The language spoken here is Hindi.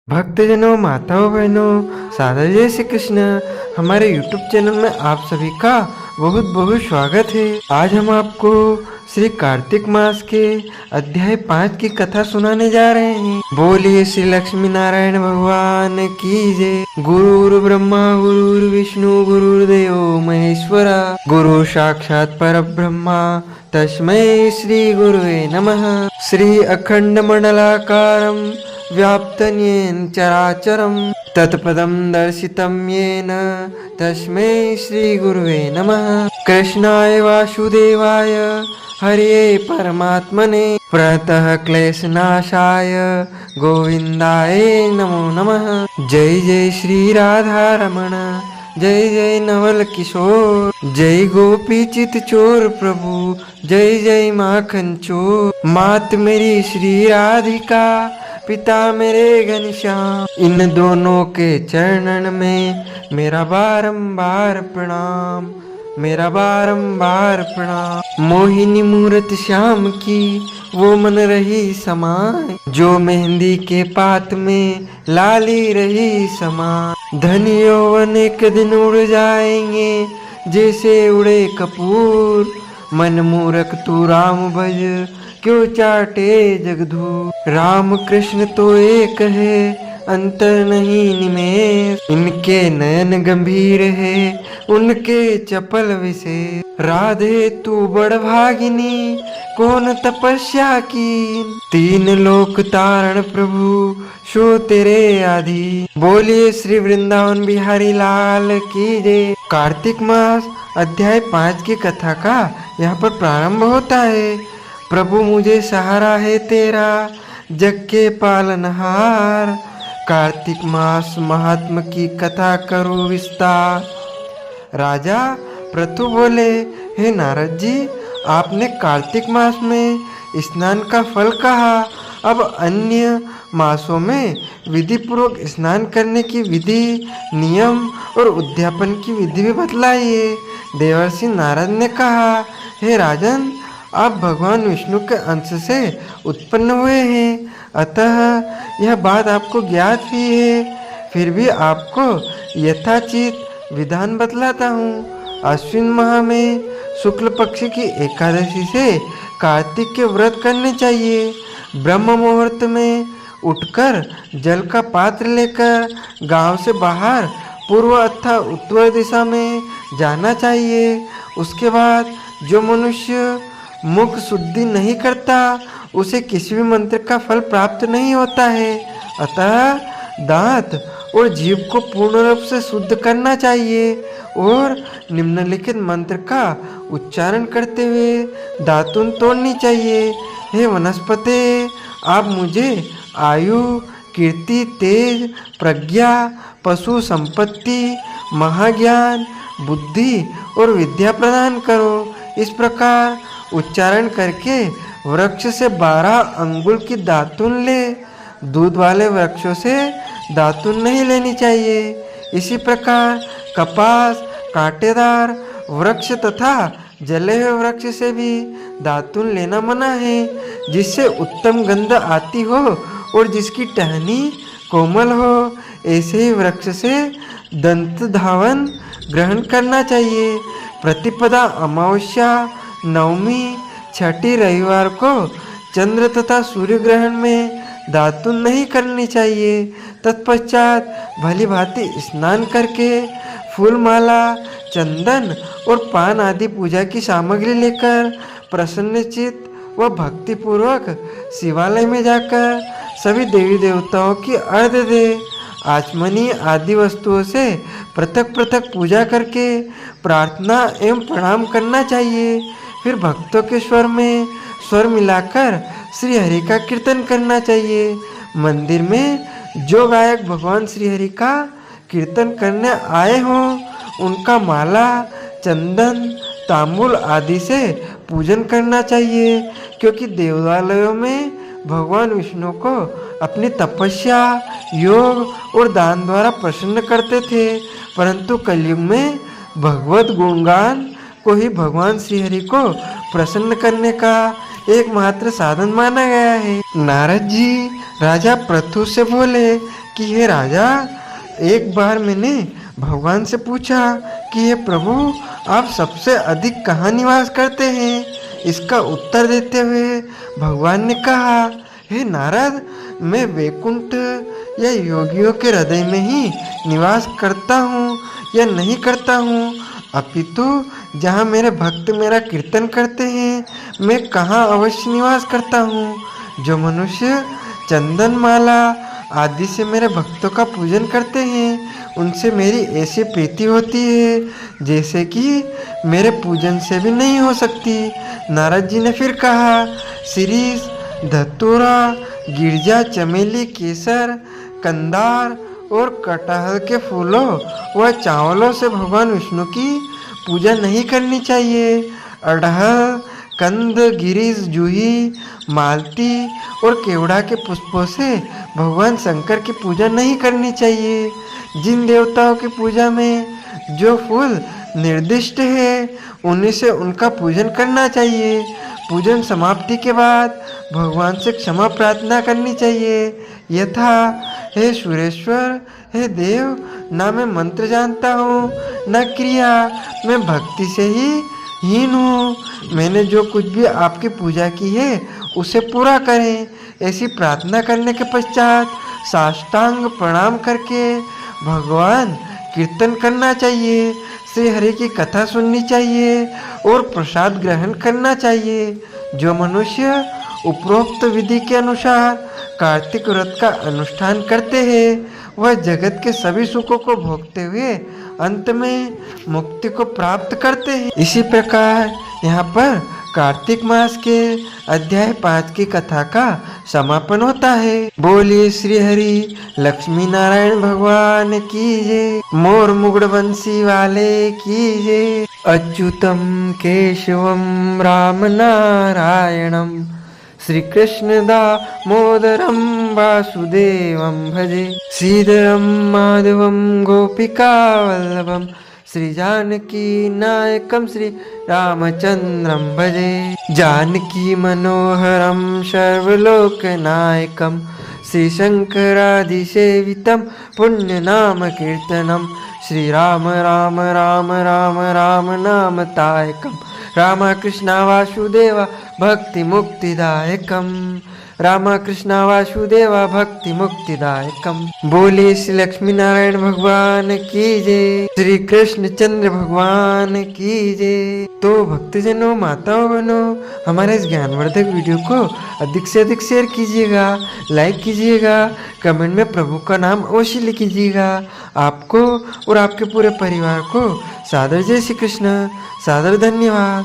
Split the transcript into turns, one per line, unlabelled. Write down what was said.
भक्तजनों, माताओं, बहनों, सादा जय श्री कृष्ण। हमारे YouTube चैनल में आप सभी का बहुत बहुत स्वागत है। आज हम आपको श्री कार्तिक मास के अध्याय 5 की कथा सुनाने जा रहे हैं। बोलिए श्री लक्ष्मी नारायण भगवान की जय। गुरु ब्रह्मा गुरु विष्णु गुरुदेव महेश्वरा, गुरु साक्षात परब्रह्मा तस्मै श्री गुरुवे नमः। श्री अखंड मंडलाकारं व्याप्तं येन चराचरं तत्पदं दर्शितं येन तस्मै श्री गुरुवे नमः। कृष्णाय वासुदेवाय हरे परमात्मने प्रणतः क्लेशनाशाय गोविंदाय नमो नमः। जय जय श्री राधा रमण, जय जय नवल किशोर, जय गोपी चित चोर प्रभु, जय जय माखन चोर। मात मेरी श्री राधिका, पिता मेरे घनश्याम, इन दोनों के चरणन में मेरा बारंबार प्रणाम, मेरा बारंबार प्रणाम। मोहिनी मूरत श्याम की वो मन रही समाए, जो मेहंदी के पात में लाली रही समाए। धन यौवन एक दिन उड़ जाएंगे जैसे उड़े कपूर, मन मूरख तू राम भज क्यों चाटे जगधू। राम कृष्ण तो एक है अंतर नहीं निमेष, इनके नयन गंभीर है उनके चपल विशेष। राधे तू बड़ भागिनी कौन तपस्या की, तीन लोक तारण प्रभु शो तेरे आधि। बोलिए श्री वृंदावन बिहारी लाल की जय। कार्तिक मास अध्याय 5 की कथा का यहाँ पर प्रारंभ होता है। प्रभु मुझे सहारा है तेरा जग के पालनहार। कार्तिक मास महात्म की कथा करो विस्तार। राजा प्रतु बोले, हे नारद जी, आपने कार्तिक मास में स्नान का फल कहा, अब अन्य मासों में विधि पूर्वक स्नान करने की विधि, नियम और उद्यापन की विधि भी बतलाइए। देवर्षि नारद ने कहा, हे राजन, आप भगवान विष्णु के अंश से उत्पन्न हुए हैं, अतः यह बात आपको ज्ञात ही है। फिर भी आपको यथाचित विधान बतलाता हूँ। अश्विन माह में शुक्ल पक्ष की एकादशी से कार्तिक के व्रत करने चाहिए। ब्रह्म मुहूर्त में उठकर जल का पात्र लेकर गांव से बाहर पूर्व अथवा उत्तर दिशा में जाना चाहिए। उसके बाद जो मनुष्य मुख शुद्धि नहीं करता उसे किसी भी मंत्र का फल प्राप्त नहीं होता है। अतः दांत और जीभ को पूर्ण रूप से शुद्ध करना चाहिए और निम्नलिखित मंत्र का उच्चारण करते हुए दातुन तोड़नी चाहिए। हे वनस्पति, आप मुझे आयु, कीर्ति, तेज, प्रज्ञा, पशु संपत्ति, महाज्ञान, बुद्धि और विद्या प्रदान करो। इस प्रकार उच्चारण करके वृक्ष से 12 अंगुल की दातुन ले। दूध वाले वृक्षों से दातुन नहीं लेनी चाहिए। इसी प्रकार कपास, कांटेदार वृक्ष तथा जले हुए वृक्ष से भी दातुन लेना मना है, जिससे उत्तम गंध आती हो और जिसकी टहनी कोमल हो। ऐसे ही वृक्ष से दंत धावन ग्रहण करना चाहिए। प्रतिपदा, अमावस्या, नवमी, छठी रविवार को चंद्र तथा सूर्य ग्रहण में दातुन नहीं करनी चाहिए। तत्पश्चात भली भांति स्नान करके फूलमाला, चंदन और पान आदि पूजा की सामग्री लेकर प्रसन्नचित्त व भक्ति पूर्वक शिवालय में जाकर सभी देवी देवताओं की अर्घ्य दे। आचमनी आदि वस्तुओं से पृथक पृथक पूजा करके प्रार्थना एवं प्रणाम करना चाहिए। फिर भक्तों के स्वर में स्वर मिलाकर श्री हरि का कीर्तन करना चाहिए। मंदिर में जो गायक भगवान श्री हरि का कीर्तन करने आए हों उनका माला, चंदन, तांबूल आदि से पूजन करना चाहिए, क्योंकि देवालयों में भगवान विष्णु को अपनी तपस्या, योग और दान द्वारा प्रसन्न करते थे। परंतु कलयुग में भगवत गुणगान को ही भगवान श्री हरि को प्रसन्न करने का एकमात्र साधन माना गया है। नारद जी राजा पृथु से बोले कि हे राजा, एक बार मैंने भगवान से पूछा कि हे प्रभु, आप सबसे अधिक कहाँ निवास करते हैं। इसका उत्तर देते हुए भगवान ने कहा, हे नारद, मैं वैकुंठ या योगियों के हृदय में ही निवास करता हूँ या नहीं करता हूँ, अपितु जहाँ मेरे भक्त मेरा कीर्तन करते हैं मैं कहाँ अवश्य निवास करता हूँ। जो मनुष्य चंदन माला आदि से मेरे भक्तों का पूजन करते हैं उनसे मेरी ऐसी प्रीति होती है जैसे कि मेरे पूजन से भी नहीं हो सकती। नारद जी ने फिर कहा, शिरीष, धतूरा, गिरजा, चमेली, केसर, कंदार और कटहल के फूलों व चावलों से भगवान विष्णु की पूजा नहीं करनी चाहिए। अड़हल, कंद, गिरीश, जूही, मालती और केवड़ा के पुष्पों से भगवान शंकर की पूजा नहीं करनी चाहिए। जिन देवताओं की पूजा में जो फूल निर्दिष्ट है उन्हीं से उनका पूजन करना चाहिए। पूजन समाप्ति के बाद भगवान से क्षमा प्रार्थना करनी चाहिए, यथा, हे सुरेश्वर, हे देव, ना मैं मंत्र जानता हूँ न क्रिया, मैं भक्ति से ही हीन हूँ। मैंने जो कुछ भी आपकी पूजा की है उसे पूरा करें। ऐसी प्रार्थना करने के पश्चात साष्टांग प्रणाम करके भगवान कीर्तन करना चाहिए, श्री हरि की कथा सुननी चाहिए और प्रसाद ग्रहण करना चाहिए। जो मनुष्य उपरोक्त विधि के अनुसार कार्तिक व्रत का अनुष्ठान करते हैं वह जगत के सभी सुखों को भोगते हुए अंत में मुक्ति को प्राप्त करते हैं। इसी प्रकार यहाँ पर कार्तिक मास के अध्याय 5 की कथा का समापन होता है। बोलिए श्री हरि लक्ष्मी नारायण भगवान की जय, मोर मुगड़ बंसी वाले की जय। अच्युतम केशवम राम नारायणम श्री कृष्ण दामोदरम वासुदेवम भजे, श्रीधरम माधवम गोपिका वल्लभम, श्री जानकी नायकम श्री रामचंद्रम भजे। जानकी मनोहरम सर्वलोक नायकम श्री शंकरादिसेवितम पुण्य नाम कीर्तनम, श्री राम राम राम राम राम नाम तायकम, राम कृष्ण वासुदेव भक्ति मुक्तिदायकम, राम कृष्ण वासुदेव भक्ति मुक्तिदायकम। बोले श्री लक्ष्मी नारायण भगवान की जय, श्री कृष्ण चंद्र भगवान की जय। तो भक्तजनों, माताओं, बहनों, हमारे इस ज्ञानवर्धक वीडियो को अधिक से अधिक शेयर कीजिएगा, लाइक कीजिएगा, कमेंट में प्रभु का नाम अवश्य लिखिएगा। आपको और आपके पूरे परिवार को सादर जय श्री कृष्ण, सादर धन्यवाद।